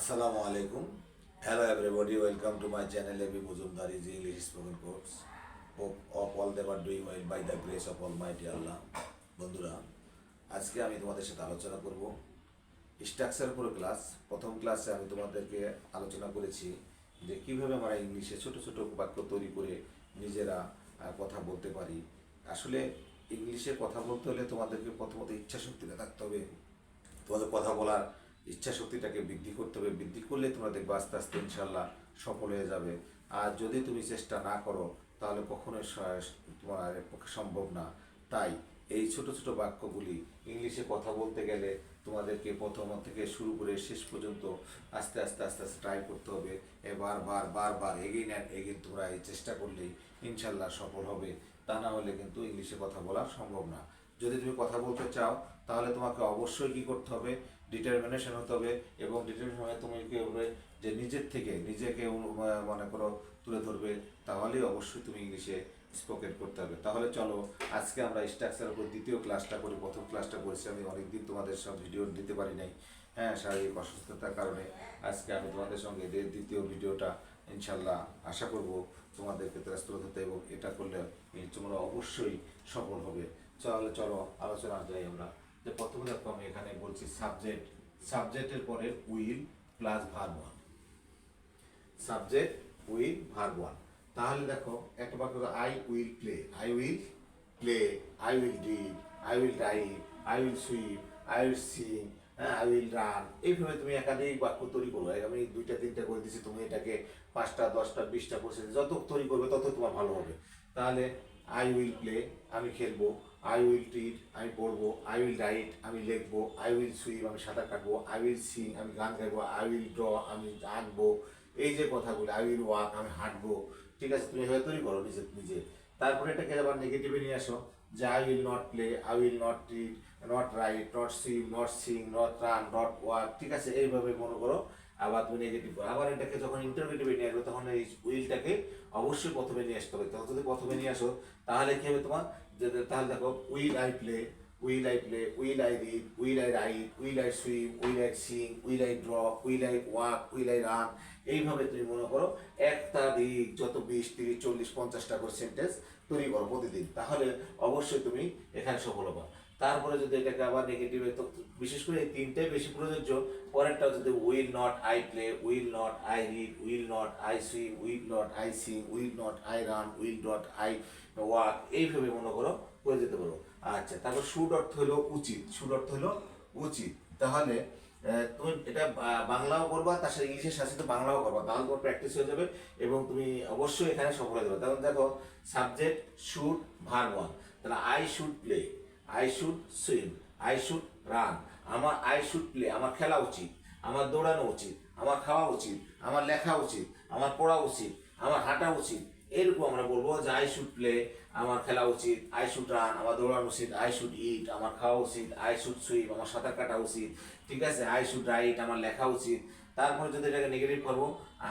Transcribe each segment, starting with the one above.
Assalamu alaikum. Hello everybody, welcome to my channel Abi Muzumdar is English spoken course. Hope of all them are doing well by the grace of Almighty Allah. বন্ধুরা, আজকে আমি তোমাদের সাথে আলোচনা করব structure পুরো class. প্রথম ক্লাসে আমি তোমাদেরকে আলোচনা করেছি যে কিভাবে আমরা ইংলিশে ছোট ছোট বাক্য তৈরি করে নিজেরা কথা বলতে পারি। আসলে ইংলিশে কথা বলতে হলে তোমাদেরকে প্রথমত ইচ্ছা শক্তিটা থাকতে হবে। তোমাদের কথা বলার ইচ্ছা শক্তিটাকে বৃদ্ধি করতে হবে। বৃদ্ধি করলে তোমরা দেখবে আস্তে আস্তে ইনশাল্লাহ সফল হয়ে যাবে। আর যদি তুমি চেষ্টা না করো তাহলে কখনোই তোমার পক্ষে সম্ভব না। তাই এই ছোট ছোট বাক্যগুলি ইংলিশে কথা বলতে গেলে তোমাদেরকে প্রথম থেকে শুরু করে শেষ পর্যন্ত আস্তে আস্তে আস্তে আস্তে ট্রাই করতে হবে। বারবার এগেইন অ্যান্ড এগেইন তোমরা এই চেষ্টা করলেই ইনশাল্লাহ সফল হবে। তা না হলে কিন্তু ইংলিশে কথা বলা সম্ভব না। যদি তুমি কথা বলতে চাও তাহলে তোমাকে অবশ্যই কী করতে হবে, ডিটারমিনেশন হতে হবে। এবং ডিটারমিনেশন হয়ে তুমি কী হবে যে নিজের থেকে নিজেকে মনে করো তুলে ধরবে, তাহলেই অবশ্যই তুমি ইংলিশে স্পোকেন করতে হবে। তাহলে চলো আজকে আমরা স্ট্রাকচারের উপর দ্বিতীয় ক্লাসটা করি। প্রথম ক্লাসটা করেছি আমি অনেকদিন তোমাদের সব ভিডিও দিতে পারি নাই, শারীরিক অসুস্থতার কারণে। আজকে আমি তোমাদের সঙ্গে দ্বিতীয় ভিডিওটা ইনশাল্লাহ আশা করব তোমাদেরকে ত্রাস্ত হতে, এবং এটা করলে তোমরা অবশ্যই সফল হবে। চলো আলোচনা যাই আমরা। যে প্রথমে দেখো আমি এখানে বলছি সাবজেক্টের পরে will plus verb one. Subject will verb one. তাহলে দেখো একটা বাক্য, I will play, I will play, I will read, I will write, I will swim, I will sing, I will run. এইভাবে তুমি একাধিক বাক্য তৈরি করবো। আমি 2টা 3টা করে দিচ্ছি, তুমি এটাকে 5টা 10টা 20টা করে যত তৈরি করবে তত তোমার ভালো হবে। তাহলে আই উইল প্লে, আমি খেলবো, আই উইল রিড, আমি পড়বো, আই উইল রাইট, আমি লিখবো, আই উইল সুইম, আমি সাঁতার কাটবো, আই উইল সিং, আমি গান গাইবো, আই উইল ড্র, আমি আঁকবো। এই যে কথাগুলো, আই উইল ওয়াক, আমি হাঁটবো। ঠিক আছে, তুমি এভাবে তৈরি করো নিজে। তারপরে এটাকে আবার নেগেটিভে নিয়ে আসো, যে I will not play, I will not read, not right, not swim, not sing, not run, not walk. ঠিক আছে, এইভাবে মনে করো। আবার তুমি নেগেটিভ করো। আবার এটাকে যখন ইন্টারোগেটিভে নিয়ে আসবে তখন এই উইলটাকে অবশ্যই প্রথমে নিয়ে আসতে হবে। তখন যদি প্রথমে নিয়ে আসো তাহলে কি হবে তোমার, তাহলে দেখো will I play, will I play, will I read, will I right, will I swim, will I sing, will I draw, will I walk, will I run. এইভাবে তুমি মনে করো একাধিক যত 20 30 40 50টা করে সেন্টেন্স তৈরি করো প্রতিদিন। তাহলে অবশ্যই তুমি এখানে সফল হবা। তারপরে যদি এটাকে আবার নেগেটিভে, তো বিশেষ করে এই 3টাই বেশি প্রযোজ্য। পরেরটা যদি will not I play, will not I read, will not I swim, will not I sing, will not I run, will not I walk. এইভাবে মনে করো করে যেতে পারো। আচ্ছা, তারপর শুড অর্থ হলো উচিত, শুড অর্থ হলো উচিত। তাহলে তুমি এটা বাংলাও করবা, তার সাথে ইংলিশের সাথে সাথে বাংলাও করবা, তাহলে তোমার প্র্যাকটিস হয়ে যাবে এবং তুমি অবশ্যই এখানে সফল হয়ে যাবে। তখন দেখো সাবজেক্ট শুড ভার্ব ওয়ান। তাহলে I should play, I should swim, I should run. আমার আই শুড প্লে, আমার খেলা উচিত, আমার দৌড়ানো উচিত, আমার খাওয়া উচিত, আমার লেখা উচিত, আমার পড়া উচিত, আমার হাঁটা উচিত। এরকম আমরা বলবো যে আই শুড প্লে, আমার খেলা উচিত, আই শুড রান, আমার দৌড়ানো উচিত, আই শুড ইট, আমার খাওয়া উচিত, আই শুড সুইম, আমার সাঁতার কাটা উচিত। ঠিক আছে, আই শুড রাইট, আমার লেখা উচিত। তারপরে যদি এটাকে নেগেটিভ করবো,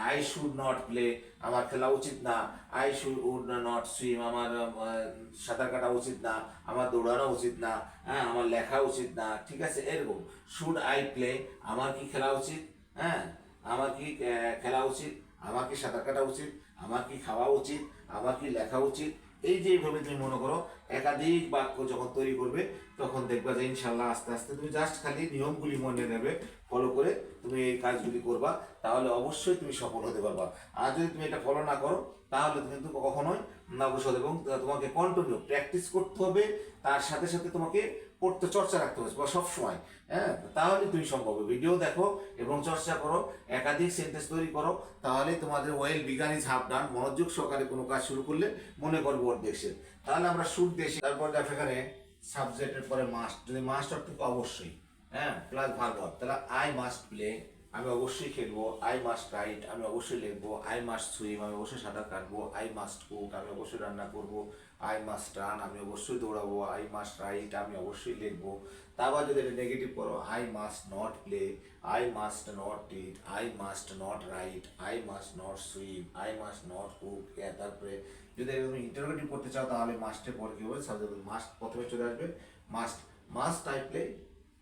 আই শুড নট প্লে, আমার খেলা উচিত না, আই শুড নট সুইম, আমার সাঁতার কাটা উচিত না, আমার দৌড়ানো উচিত না, আমার লেখা উচিত না। ঠিক আছে, এরকম শুড আই প্লে, আমার কি খেলা উচিত, আমার কি খেলা উচিত, আমার কি সাঁতার কাটা উচিত, আমার কি খাওয়া উচিত, আমার কি লেখা উচিত। এই যে এইভাবে তুমি মনে করো একাধিক বাক্য যখন তৈরি করবে তখন দেখবা যে ইনশাল্লাহ আস্তে আস্তে তুমি জাস্ট খালি নিয়মগুলি মনে নেবে, ফলো করে তুমি এই কাজগুলি করবা, তাহলে অবশ্যই তুমি সফল হতে পারবা। আর যদি তুমি এটা ফলো না করো তাহলে তুমি কিন্তু কখনোই না বসে, এবং তোমাকে কন্টিনিউ প্র্যাকটিস করতে হবে। তার সাথে সাথে তোমাকে পড়তে চর্চা রাখতে হবে সব সময়। তাহলে তুমি সম্ভব হবে। ভিডিও দেখো এবং চর্চা করো, একাধিক সেন্টেন্স তৈরি করো, তাহলে তোমাদের ওয়েল বিগান ইজ হাফ ডান। মনোযোগ সহকারে কোনো কাজ শুরু করলে মনে করবো ওর দেশে। তাহলে আমরা শুট দেশে। তারপর দেখো এখানে সাবজেক্টের পরে মাস্ট, যদি মাস্ট অর্থ অবশ্যই, প্লাস ভার্ব, তাহলে আই মাস্ট প্লে, আমি অবশ্যই খেলবো, আই মাস্ট রাইট, আমি অবশ্যই লিখবো, আই মাস্ট সুইম, আমি অবশ্যই সাঁতার কাটবো, আই মাস্ট কুক, আমি অবশ্যই রান্না করবো, আই মাস্ট রান, আমি অবশ্যই দৌড়াবো, আই মাস্ট রাইট, আমি অবশ্যই লিখবো। তারপর যদি এটা নেগেটিভ করো, I must not play, I must not read, I must not right, I must not swim, I must not cook. তারপরে যদি তুমি ইন্টারোগেটিভ করতে চাও তাহলে মাস্টের পর কি হবে, সাবজেক্ট মাস্ট প্রথমে চলে আসবে। Must, must I play,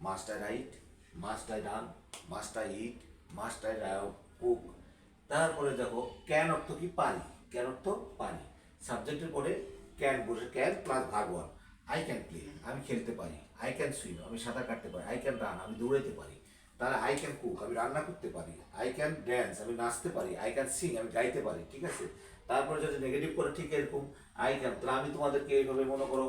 must I right, must I run, must I eat, must I cook. তারপরে দেখো ক্যান অর্থ কি পারি, ক্যান অর্থ পারি। সাবজেক্টের পরে ক্যান বসে, can plus verb one. I can play আমি খেলতে পারি, আই ক্যান সুইম আমি সাঁতার কাটতে পারি, আই ক্যান রান আমি দৌড়াইতে পারি, তাহলে আই ক্যান কুক আমি রান্না করতে পারি, আই ক্যান ড্যান্স আমি নাচতে পারি, আই ক্যান সিং আমি গাইতে পারি, ঠিক আছে। তারপরে যদি নেগেটিভ করে ঠিক এরকম আই ক্যান, তাহলে আমি তোমাদেরকে এইভাবে মনে করো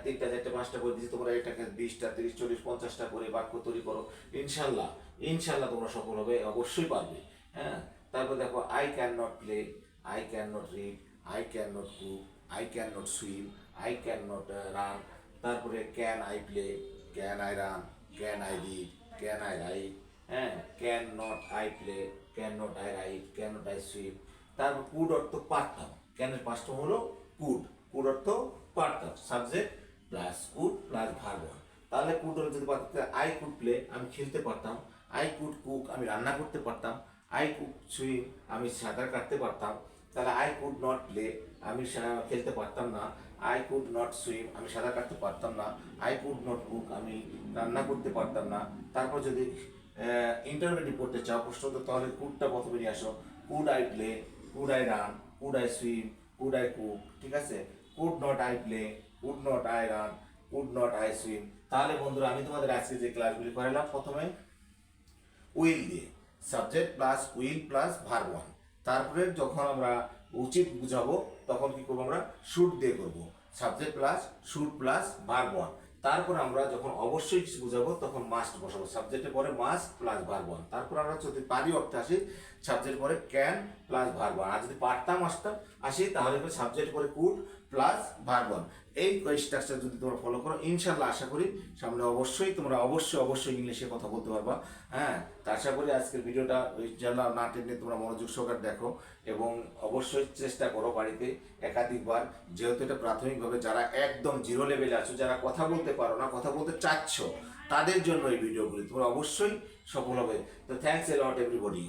3টা 4টা 5টা করে দিচ্ছি, তোমরা এটাকে 20টা 30 40 50টা করে বাক্য তৈরি করো। ইনশাল্লাহ ইনশাল্লাহ তোমরা সফল হবে, অবশ্যই পারবে। হ্যাঁ, তারপর দেখো I can not play, I can not read, I can not cook, I can not swim, I can not run. তারপরে can I play, can I run, can I read, can I write. হ্যাঁ, can not I play, can not I write, can not I swim. তারপর could অর্থ পারতাম, ক্যানের পাঁচটা হলো could, could অর্থ পারতাম, subject plus could plus verb one. তাহলে কুড অর্থ যদি পারতাম আই কুড প্লে আমি খেলতে পারতাম, আই কুড কুক আমি রান্না করতে পারতাম, আই কুড সুইম আমি সাঁতার কাটতে পারতাম। তাহলে আই কুড নট প্লে আমি খেলতে পারতাম না, আই কুড নট সুইম আমি সাঁতার কাটতে পারতাম না, আই কুড নট কুক আমি রান্না করতে পারতাম না। তারপর যদি ইন্টারোগেটিভ করতে চাও প্রশ্ন, তো তাহলে কুডটা প্রথমে নিয়ে আসো, could I play, could I run, could I swim, could I cook, ঠিক আছে। Could not I play, could not I run, could not I swim. তাহলে বন্ধুরা আমি তোমাদের আজকে যে ক্লাসগুলি করালাম, প্রথমে উইল দিয়ে, subject plus will plus verb one. তারপরে যখন আমরা উচিত বুঝাবো তখন কি করবো, আমরা শুড দিয়ে করবো, subject plus should plus verb one. তারপর আমরা যখন অবশ্যই কিছু বুঝাবো তখন মাস্ট বসাবো, সাবজেক্টের পরে মাস্ট প্লাস ভার্ব ওয়ান। তারপর আমরা যদি পারি অর্থে আসি, সাবজেক্ট পরে ক্যান প্লাস ভার্ব ওয়ান। আর যদি পারতাম আসি তাহলে সাবজেক্ট পরে কুড প্লাস ভার্ব ওয়ান। এই স্ট্রাকচার যদি তোমরা ফলো করো, ইনশাল্লাহ আশা করি সামনে তোমরা অবশ্যই ইংলিশে কথা বলতে পারবা। হ্যাঁ, তা আশা করি আজকের ভিডিওটা ইনশাল্লাহ না টেনে তোমরা মনোযোগ সহকারে দেখো এবং অবশ্যই চেষ্টা করো বাড়িতে একাধিকবার, যেহেতু এটা প্রাথমিকভাবে যারা একদম জিরো লেভেলে আছো, যারা কথা বলতে পারো না, কথা বলতে চাচ্ছ, তাদের জন্য এই ভিডিওগুলি, তোমরা অবশ্যই সফল হবে। তো থ্যাংকস এ লট এভরিবডি।